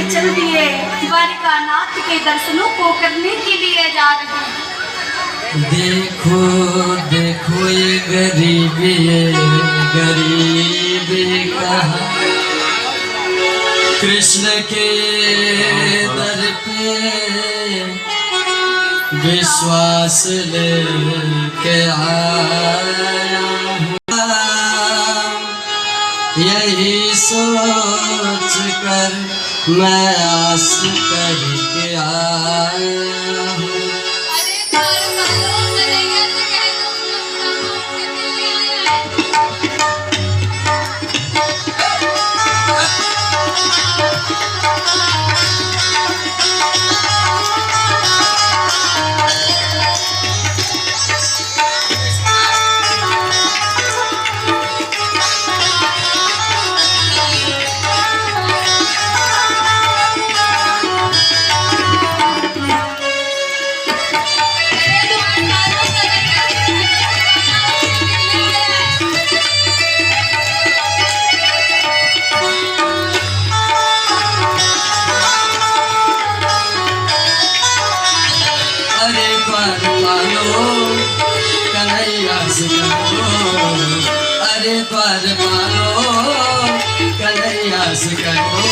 चल दिए द्वारिका नाथ के दर्शनों को करने के लिए जा रहे हैं। देखो देखो ये गरीबी कहाँ कृष्ण के दर पे विश्वास लेके आया हूँ। यही सोच कर मैं आस करके आया हूँ। अरे द्वार पालो कन्हैया से कहो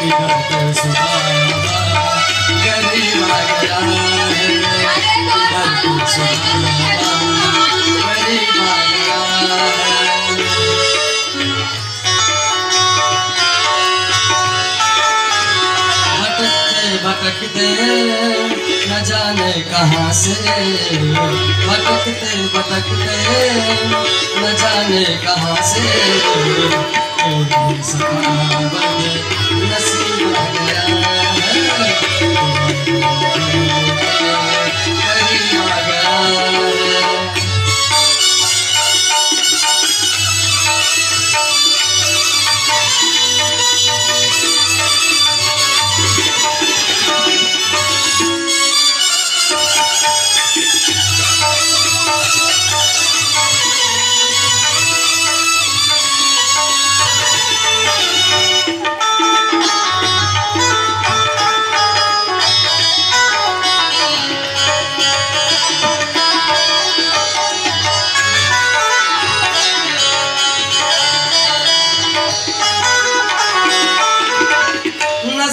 इधर तो सुहाना गरीब आ गया है, इधर तो सुहाना गरीब आ गया है। भटकते भटकते न जाने कहाँ से, भटकते भटकते न जाने कहाँ से नसीब आ गया है, करीब आ गया है।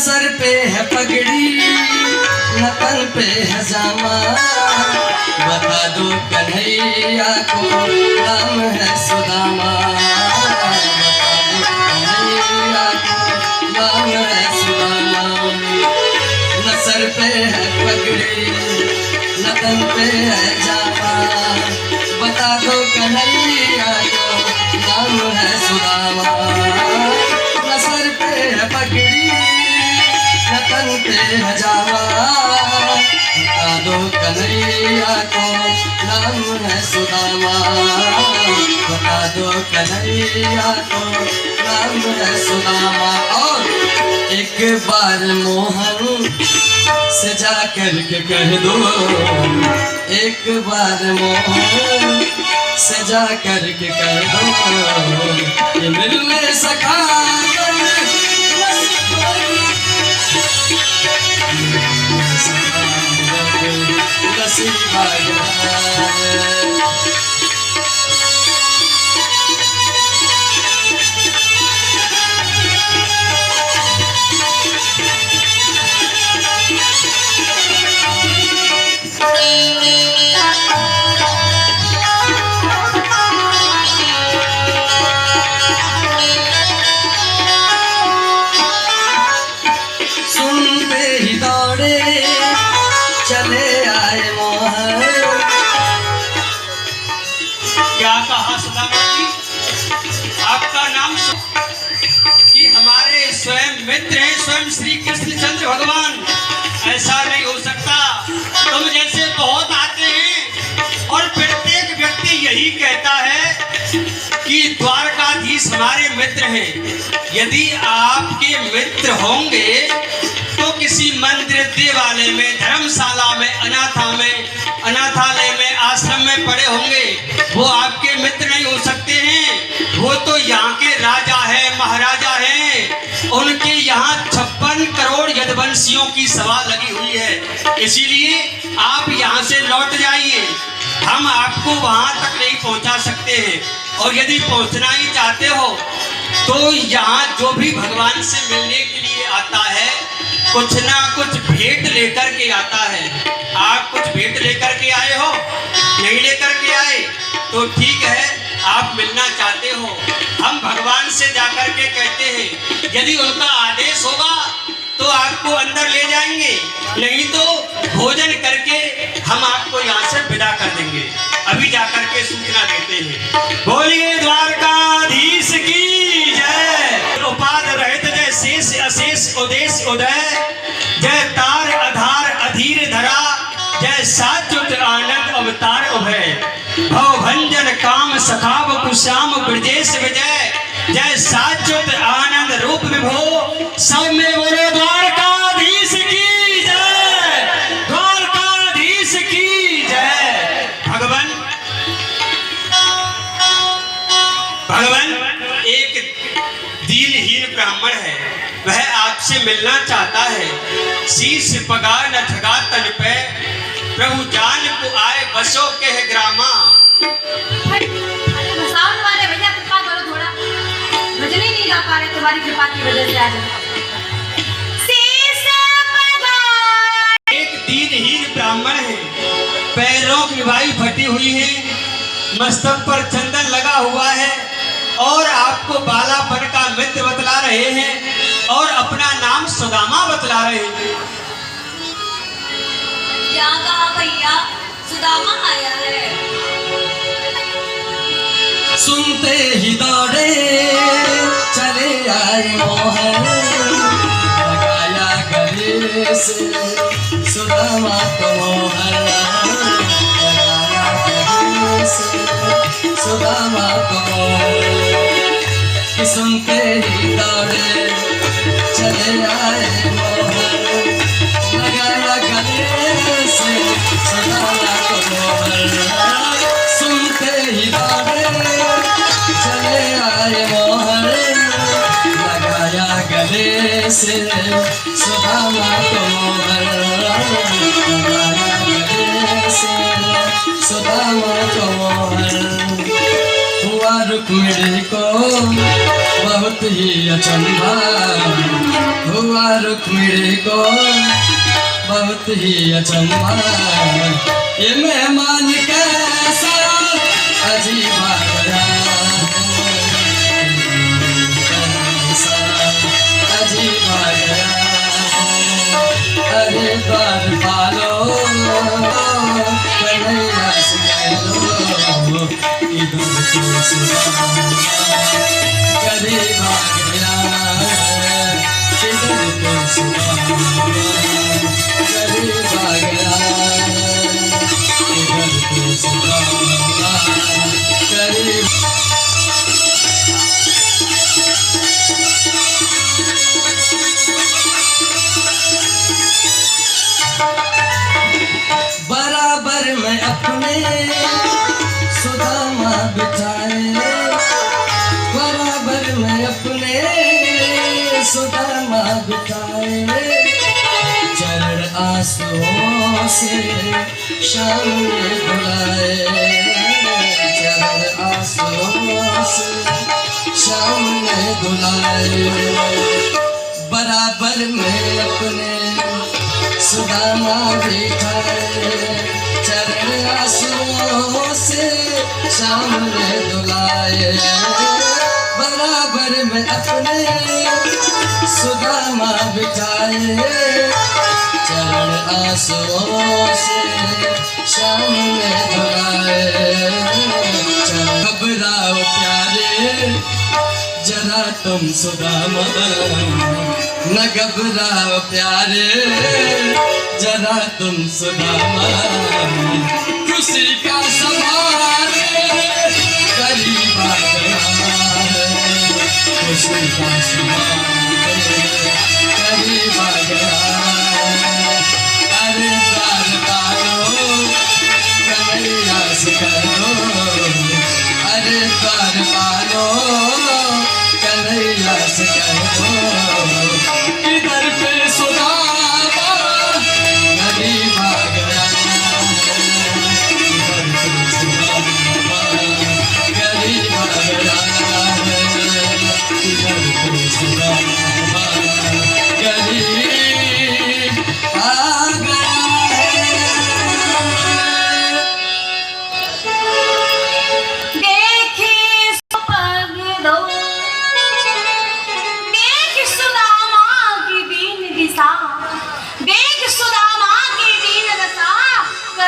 सर पे है पगड़ी न तन पे है जामा, बता दो कन्हैया को नाम है सुदामा, बता दो कन्हैया को नाम है सुदामा। न सर पे है पगड़ी न तन पे है जामा, बता दो कन्हैया को नाम है सुदामा। न सर पे है पगड़ी तन पे हजावा, बता दो कन्हैया को नाम है सुदामा, बता दो कन्हैया को नाम है सुदामा। और एक बार मोहन से जा कर के कह दो, एक बार मोहन से जा कर के कह दो कि मिलने सखा नसीब आ गया। सुनते ही दौड़े चले आए मोहन। क्या कहा सुदामा जी? आपका नाम कि हमारे स्वयं मित्र हैं, स्वयं श्री कृष्णचंद्र भगवान। ऐसा नहीं हो सकता, तुम जैसे बहुत आते हैं और प्रत्येक व्यक्ति यही कहता है कि द्वारकाधीश हमारे मित्र हैं। यदि आपके मित्र होंगे तो किसी मंदिर देवालय में, धर्मशाला में, अनाथालय में, आश्रम में पड़े होंगे, वो आपके मित्र नहीं हो सकते हैं। वो तो यहाँ के राजा है, महाराजा हैं उनके यहाँ 56 करोड़ यदुवंशियों की सभा लगी हुई है। इसीलिए आप यहाँ से लौट जाइए, हम आपको वहाँ तक नहीं पहुँचा सकते हैं। और यदि पहुँचना ही चाहते हो तो यहाँ जो भी भगवान से मिलने के लिए आता है कुछ ना कुछ भेंट लेकर के आता है। आप कुछ भेंट लेकर के आए हो? नहीं लेकर के आए तो ठीक है, आप मिलना चाहते हो, हम भगवान से जाकर के कहते हैं यदि उनका आदेश होगा तो आपको अंदर ले जाएंगे, नहीं तो भोजन करके हम आपको यहाँ से विदा कर देंगे। अभी जाकर के सूचना देते हैं। बोलिए द्वारकाधीश की जय। उपाद रहित जय शेष अशेष उदेश उदय, जय तार आधार अधीर धरा, जय साच्युत आनंद अवतार उभय, भव भंजन काम सखाव कुश्याम ब्रजेश विजय, जय साच्युत आनंद रूप विभो। सब में बोलो द्वारकाधीश की जय, द्वारकाधीश की जय। भगवान एक दीनहीन ब्राह्मण है, वह आपसे मिलना चाहता है। शीश पगा न ठगा तन पे, प्रभु जान को आए बसो के ग्रामा। भसावन वाले भैया कृपा करो, थोड़ा भजन ही नहीं गा पा रहे तुम्हारी कृपा की वजह से आज। एक दीनहीन ब्राह्मण है, पैरों की बाई फटी हुई है, मस्तक पर चंदन लगा हुआ है और आपको बालापन का मित्र बतला रहे हैं और अपना नाम सुदामा बतला रहे हैं। क्या कहा भैया? सुदामा आया है। सुनते ही दौड़े चले आए मोहन, लगाया गले से सुदामा को मोहन, लगाया गले से सुदामा को मोहन। कि सुनते ही दौड़े चले आए मोहन, लगाया गले से सुदामा को मोहन। सुनते ही दौड़े चले आए मोहन, लगाया गले से सुदामा को मोहन, लगाया गले से सुदामा को मोहन। हुआ रुक्मिणी को बहुत ही अचंभा, हुआ रुक्मिणी को बहुत ही अचंभा, ये मेहमान कैसा अजीब आ गया, कैसा अजीब आ गया। अरे द्वार पालो कन्हैया से कह दो, इधर तो सुदामा करीब आ गया, इधर तो सुदामा करीब आ गया, इधर तो सुदामा करीब। बराबर में अपने सुदामा बिठाए, बराबर में अपने सुदामा बिठाए, चरण आंसुओं से शाम में धुलाए, चरण आंसुओं से शाम में धुलाए। बराबर में अपने सुदामा बिठाए, चरण आंसुओं से शाम में धुलाए। बराबर में अपने सुदामा बिठाए, चरण आंसुओं से शाम में धुलाए। घबराओ प्यारे जरा तुम सुदामा, न घबराओ प्यारे जरा तुम सुदामा, खुशी का सवार करीब आ गया है, खुशी का सवार करीब आ गया। अरे द्वार पालो कन्हैया से कहो, अरे द्वार पालो कन्हैया से कहो,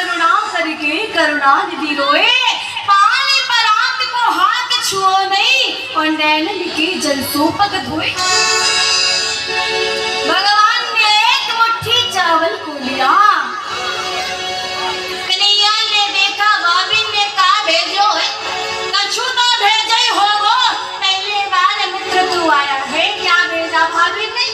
करुणा करके करुणा निधि रोए, पानी पर आंख को हाथ छुओ नहीं और नैनन के जल सोपक धोए। भगवान ने एक मुट्ठी चावल को लिया, कन्हैया ने देखा, भाभी ने कहा भेजो है, कछु तो भेजे ही होगो, पहले बार मित्र तू आया है, क्या भेजा भाभी ने?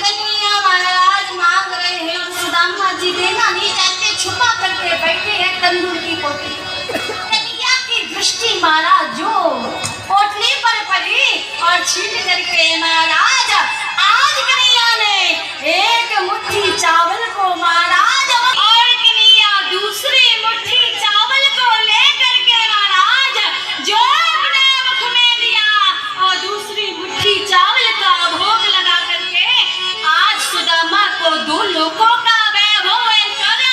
कन्हैया महाराज मांग रहे हैं और सुदामा जी देना नहीं चाहते, छुपा करके बैठे हैं तंदूर की पोटली। कन्हैया की दृष्टि महाराज जो पोटली पर पड़ी और छीन करके महाराज आज कन्हैया ने एक मुट्ठी चावल को महाराज और कन्हैया दूसरी मुट्ठी चावल को लेकर के महाराज जो अपने मुख में दिया और दूसरी मुट्ठी चावल का भोग लगा करके आज सुदामा को दो लोगों का वैभव ऐश्वर्य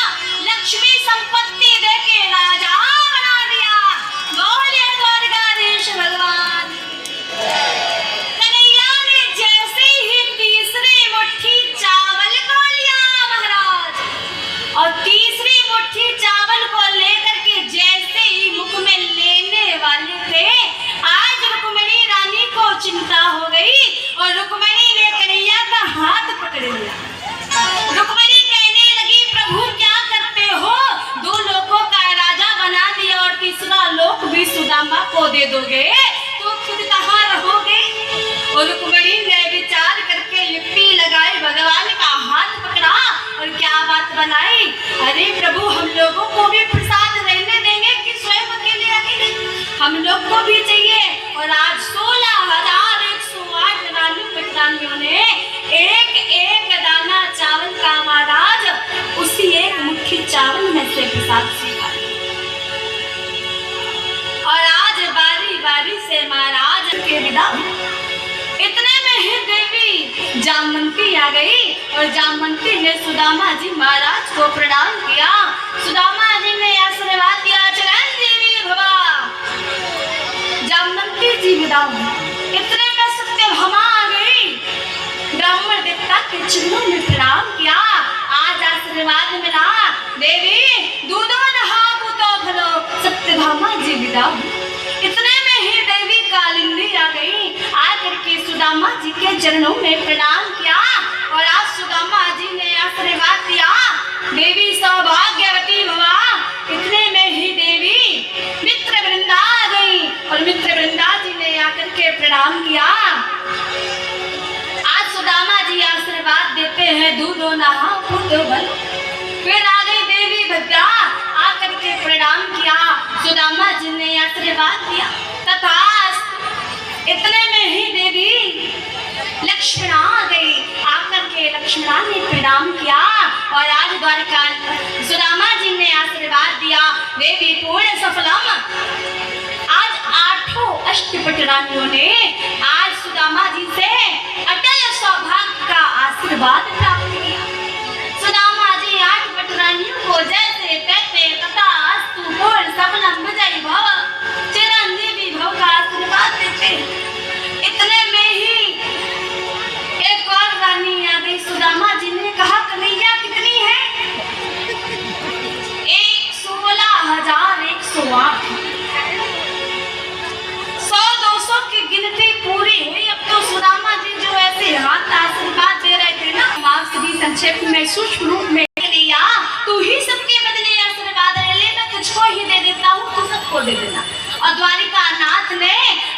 लक्ष्मी संपत्ति देके राजा बना दिया। बोलिए द्वारकाधीश भगवान। कन्हैया ने जैसे ही तीसरी मुट्ठी चावल को लिया महाराज और तीसरी मुट्ठी चावल को लेकर के जैसे ही मुख में लेने वाले थे, आज रुक्मिणी रानी को चिंता हो गई और रुक्मिणी ने कन्हैया का हाथ पकड़ लिया। रुक्मिणी कहने लगी, प्रभु क्या करते हो? दो लोगों का राजा बना दिया और तीसरा लोक भी सुदामा को दे दोगे तो खुद कहाँ रहोगे? और रुक्मिणी ने विचार करके युक्ति लगाई, भगवान का हाथ पकड़ा और क्या बात बनाई, अरे प्रभु हम लोगों को भी प्रसाद रहने देंगे कि स्वयं अकेले आएंगे? हम लोग को भी चाहिए। और आज 16,108 रानी पटरानियों ने एक एक दाना चावल का महाराज उसी एक मुट्ठी चावल में से प्रसाद स्वीकार। और आज बारी बारी से महाराज के विदा। इतने में ही देवी जामवंती आ गई और जामवंती ने सुदामा जी महाराज को प्रणाम किया। सुदामा जी ने आशीर्वाद दिया, चरण देवी भवा। जामवंती जी विदा हुई। इतने में सत्यभामा आ गई, ब्राह्मण देवता के चरणों में प्रणाम किया। आज आशीर्वाद मिला, देवी दूधो नहा पूतो भलो। सत्यभामा जी विदा हुई। इतने में ही देवी कालिंदी आ गई, आकर के सुदामा जी के चरणों में प्रणाम किया और आज सुदामा जी ने आशीर्वाद दिया, देवी सौभाग्यवती भवा। इतने में ही देवी मित्र वृंदा आ गई और मित्र वृंदा जी ने आकर के प्रणाम किया। आज सुदामा जी आशीर्वाद देते हैं, दूधो नहा पूतो भलो। फिर आ गई देवी भद्रा, आकर के प्रणाम किया, सुदामा जी ने आशीर्वाद दिया। तथास्तु। इतने में ही देवी लक्ष्मणा आ गई, आकर के लक्ष्मणा ने प्रणाम किया और आज द्वारका सुदामा जी ने आशीर्वाद दिया, देवी पूर्ण सफलम। आज 8 अष्टपट रानियों ने आज सुदामा जी से अटल सौभाग्य का आशीर्वाद प्राप्त किया। सुदामा जी 8 पट रानियों को जैसे तैसे तथास्तु पूर्ण सफलम विजयी भव चिरंजीवी भव का आशीर्वाद देते। इतने में ही एक और रानी आ गई। सुदामा जी ने कहा, कन्हैया कितनी है? 16,108। 100-200 की गिनती पूरी हुई। अब तो सुदामा जी जो ऐसे हाथ आशीर्वाद दे रहे थे ना, आप सभी संक्षेप में सूक्ष्म रूप में, कन्हैया तू ही सबके बदले आशीर्वाद ले, मैं तुझको ही दे देता हूँ, तू सबको दे देना। और द्वारिका नाथ ने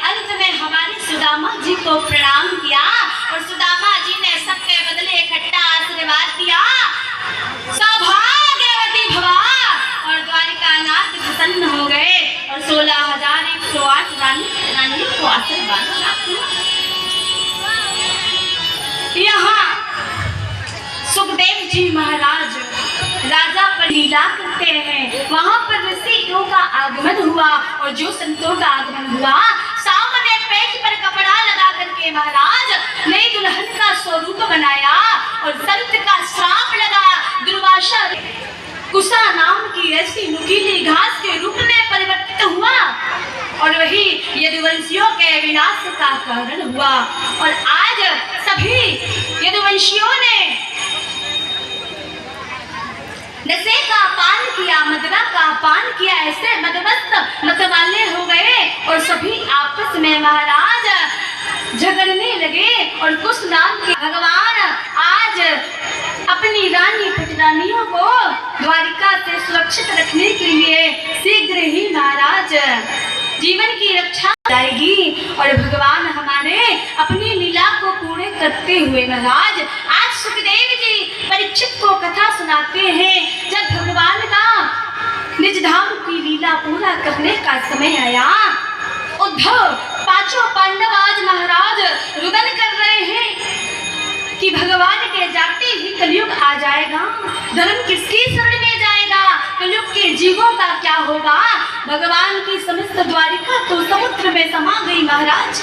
अंत में हमारी सुदामा जी को प्रणाम किया और सुदामा जी ने सबके बदले इकट्ठा आशीर्वाद दिया, सौभाग्यवती भवा। और द्वारिका नाथ प्रसन्न हो गए और 16,108 रानियों को आशीर्वाद प्राप्त हुआ। यहाँ सुखदेव जी महाराज राजा पर लीला करते हैं, वहां पर ऋषियों का आगमन हुआ और जो संतों का आगमन हुआ, सामने पेट पर कपड़ा लगा करके महाराज नई दुल्हन का स्वरूप बनाया और संत का श्राप लगा। दुर्वासा कुशा नाम की ऐसी नुकीली घास के रूप में परिवर्तित हुआ और वही यदुवंशियों के विनाश का कारण हुआ। और आज सभी यदुवंशियों ने नशे का पान किया, मदरा का पान किया, ऐसे मदमस्त मतवाले हो गए और सभी आपस में महाराज झगड़ने लगे। और कुछ नाम के भगवान आज अपनी रानी पटरानियों को द्वारिका से सुरक्षित रखने के लिए शीघ्र ही महाराज जीवन की रक्षा जाएगी और भगवान हमारे अपनी लीला को पूरे करते हुए महाराज आज सुखदेव जी परीक्षित को कथा सुनाते हैं। जब भगवान का निज धाम की लीला पूरा करने का समय आया, उद्धव पांचों पांडव आज महाराज रुदन कर रहे हैं कि भगवान के जाते ही कलयुग आ जाएगा, धर्म किसकी शरण में जाएगा, कलयुग के जीवों का क्या होगा। भगवान की समस्त द्वारिका तो समुद्र में समा गई महाराज।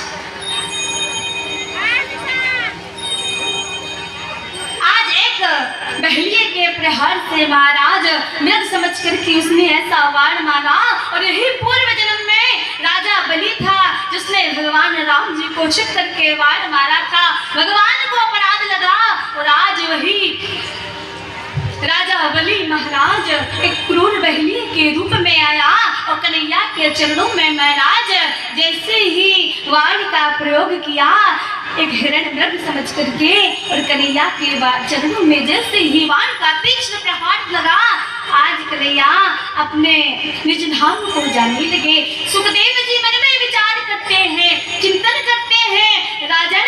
आज एक बहलिए के प्रहार से महाराज मृग समझ कर कि उसने ऐसा वार मारा और यही पूर्व जन्म में राजा बलि था जिसने भगवान राम जी को छिप करके वार मारा था। भगवान को अपराध लगा और आज वही राजा बलि महाराज एक क्रूर बहली के रूप में आया और कन्हैया के चरणों में महाराज जैसे ही वार का प्रयोग किया, एक हिरण मृग समझ करके और कन्हैया के चरणों में जैसे ही वार का तीक्ष्ण प्रहार लगा, आज कन्हैया अपने निज धाम को जाने लगे। सुखदेव जी मन में विचार करते हैं, चिंतन करते हैं, राजन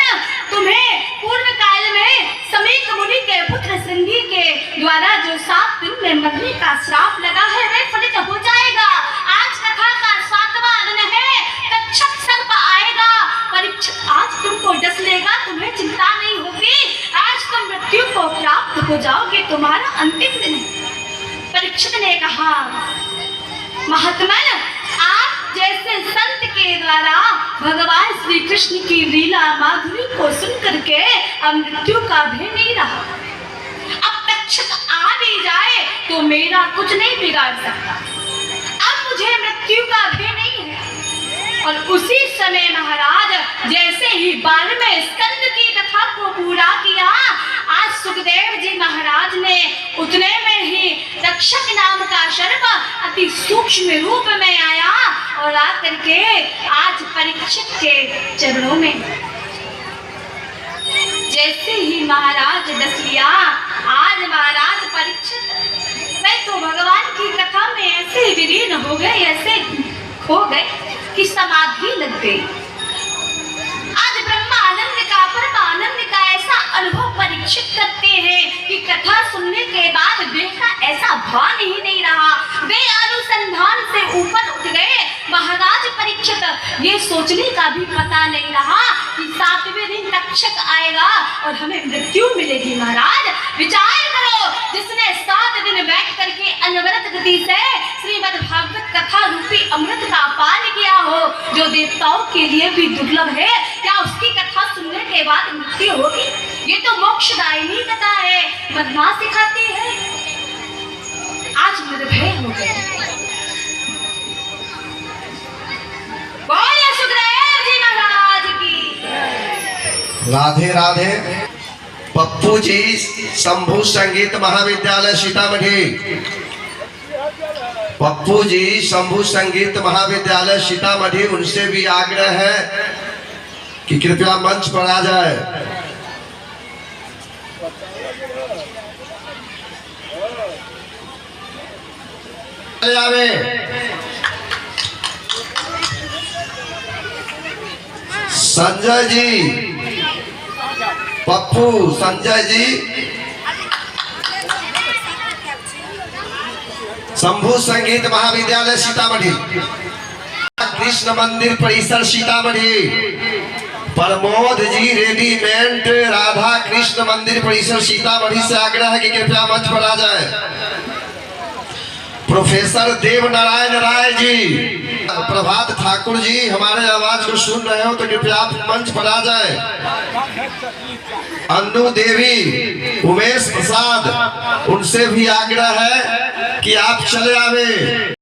तुम्हें पूर्व काल में समीक मुनि के पुत्र श्रृंगी के द्वारा जो 7 दिन में मरने का श्राप लगा है वह फलित हो जाएगा। आज कथा का 7वां दिन है, तक्षक सर्प आएगा, परीक्षित आज तुमको डस लेगा, तुम्हें चिंता नहीं होगी, आज तुम मृत्यु को प्राप्त हो जाओगे, तुम्हारा अंतिम दिन है। परीक्षित ने कहा, महात्मन आप जैसे संत के द्वारा भगवान श्री कृष्ण की लीला माधुरी को सुन करके अब मृत्यु का भय नहीं रहा, अब तक्षक आ भी जाए तो मेरा कुछ नहीं बिगाड़ सकता, अब मुझे मृत्यु का भय नहीं है। और उसी समय महाराज जैसे ही 12वें स्कंद की कथा को पूरा किया, आज सुखदेव जी महाराज ने उतने में ही तक्षक नाम का सर्प अति सूक्ष्म रूप में आया और आकर के आज परीक्षित के चरणों में जैसे ही महाराज डस लिया, आज महाराज परीक्षित मैं तो भगवान की कथा में ऐसे विलीन हो गए, ऐसे खो गए कि समाधि लग गई। आज ब्रह्मानंद का परमानंद का ऐसा अनुभव परीक्षित करते हैं कि कथा सुनने के बाद देह का ऐसा भान ही नहीं रहा, वे अनुसंधान से ऊपर उठ गए। महाराज परीक्षित ये सोचने का भी पता नहीं रहा कि 7वें दिन तक्षक आएगा और हमें मृत्यु मिलेगी। महाराज विचार करो, जिसने 7 दिन बैठ करके अनवरत गति से श्रीमद् भागवत कथा रूपी अमृत का पान किया हो, जो देवताओं के लिए भी दुर्लभ है, क्या उसकी कथा सुनने के बाद मृत्यु होगी? ये तो मोक्षदायिनी कथा है, मदमा सिखाती है। आज निर्भय हो गए। बोलिए सुखदेव जी महाराज की। राधे राधे। पप्पू जी शंभू संगीत महाविद्यालय सीतामढ़ी, पप्पू जी शंभू संगीत महाविद्यालय सीतामढ़ी, उनसे भी आग्रह है कि कृपया मंच पर आ जाए। संजय जी, पप्पू संजय जी, शंभू संगीत महाविद्यालय सीतामढ़ी, कृष्ण मंदिर परिसर सीतामढ़ी, प्रमोद जी रेडीमेड राधा कृष्ण मंदिर परिसर सीतामढ़ी से आग्रह है कि कृपया मंच पर आ जाए। प्रोफेसर देव नारायण राय जी, प्रभात ठाकुर जी हमारे आवाज को सुन रहे हो तो कृपया आप मंच पर आ जाए। अन्नू देवी, उमेश प्रसाद, उनसे भी आग्रह है कि आप चले आवे।